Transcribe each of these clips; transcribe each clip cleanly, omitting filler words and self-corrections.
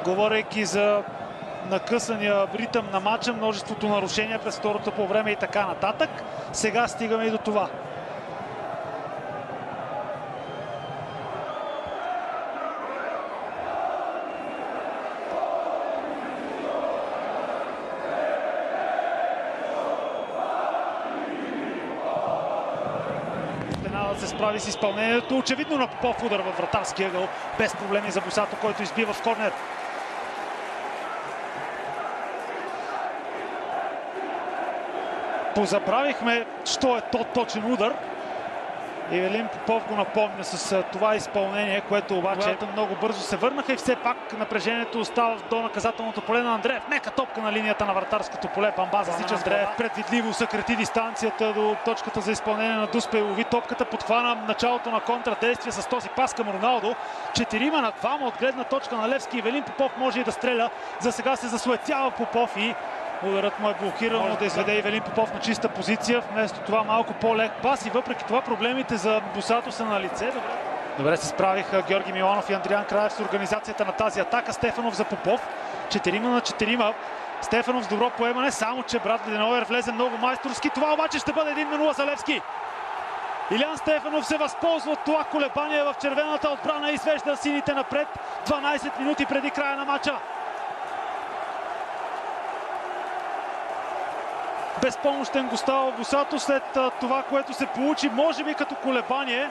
говорейки за накъсания ритъм на матча, множеството нарушения през второто по време и така нататък. Сега стигаме и до това. Се справи с изпълнението. Очевидно на Попов удар във вратарския ъгъл. Без проблеми за Босато, който избива в корнер. Позабравихме, що е то точен удар. Ивелин Попов го напомня с това изпълнение, което обаче много бързо се върнаха и все пак напрежението остава до наказателното поле на Андреев. Мека топка на линията на вратарското поле. Бамба засича Андреев. Предвидливо съкрати дистанцията до точката за изпълнение на Дуспе. Лови топката, подхвана началото на контрадействие с този пас към Роналдо. 4 на 2 от гледна точка на Левски. Ивелин Попов може и да стреля. За сега се засуетява Попов и ударът му е блокиран, но да изведе Ивелин Попов на чиста позиция. Вместо това малко по-лек пас и въпреки това проблемите за Босато са на лице. Добре се справиха Георги Миланов и Андриан Краев с организацията на тази атака. Стефанов за Попов. 4 на 4. Стефанов с добро поемане, само че Брадли де Нойер влезе много майсторски. Това обаче ще бъде 1-0 за Левски. Илян Стефанов се възползва от това колебание в червената отбрана и извежда сините напред 12 минути преди края на матча. Безпомощен Густаво Босато след това, което се получи, може би като колебание.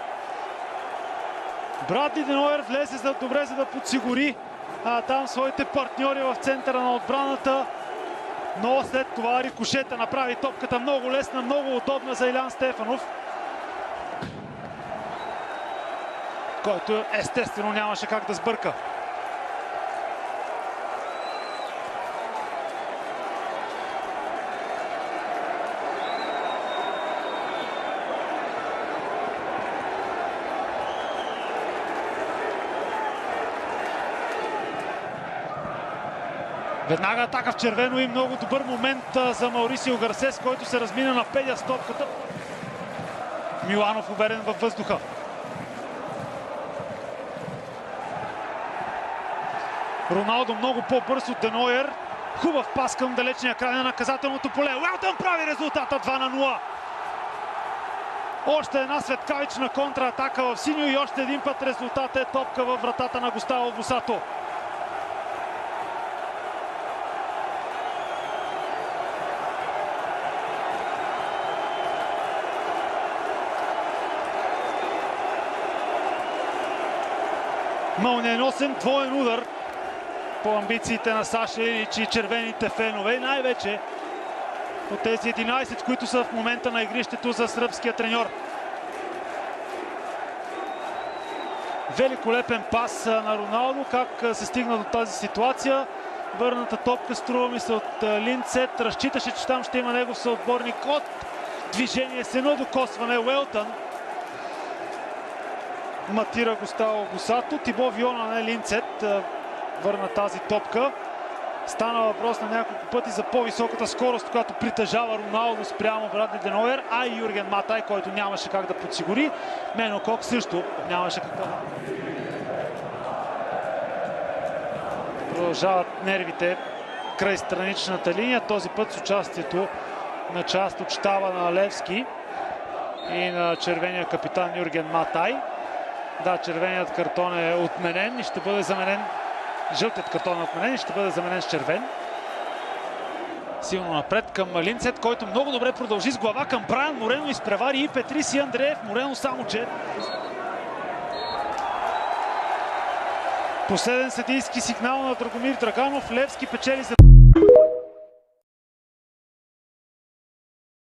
Брадли де Нойер влезе добре, за да подсигури там своите партньори в центъра на отбраната. Но след това Рикошета направи топката много лесна, много удобна за Илян Стефанов, който естествено нямаше как да сбърка. Веднага атака в червено и много добър момент за Маурисио Гарсес, който се размина на педя с топката. Миланов уверен във въздуха. Роналдо много по-бърз от де Нойер. Хубав пас към далечния край на наказателното поле. Уелтън прави резултата 2-0. Още една светкавична контратака в синьо и още един път резултат е топка във вратата на Густаво Босато. Мълниеносен двоен удар по амбициите на Саша Илич и червените фенове. Най-вече от тези 11, които са в момента на игрището за сръбския треньор. Великолепен пас на Роналдо. Как се стигна до тази ситуация? Върната топка, струва ми се, от Линдсет. Разчиташе, че там ще има негов съотборник от движение с едно докосване. Уелтън матира Густаво Босато. Тибо Виона, не Линдсет, върна тази топка. Стана въпрос на няколко пъти за по-високата скорост, която притежава Роналдо спрямо Брадли де Нойер, а и Юрген Матай, който нямаше как да подсигури. Мено Кок също нямаше какво. Продължават нервите край страничната линия, този път с участието на част от щаба на Левски и на червения капитан Юрген Матай. Да, червеният картон е отменен и ще бъде заменен. Жълтият картон е отменен и ще бъде заменен с червен. Силно напред към Линдсет, който много добре продължи с глава към Брайан Морено, изпревари и Петрис и Андреев. Морено само че последен съдийски сигнал на Драгомир Драганов. Левски печели за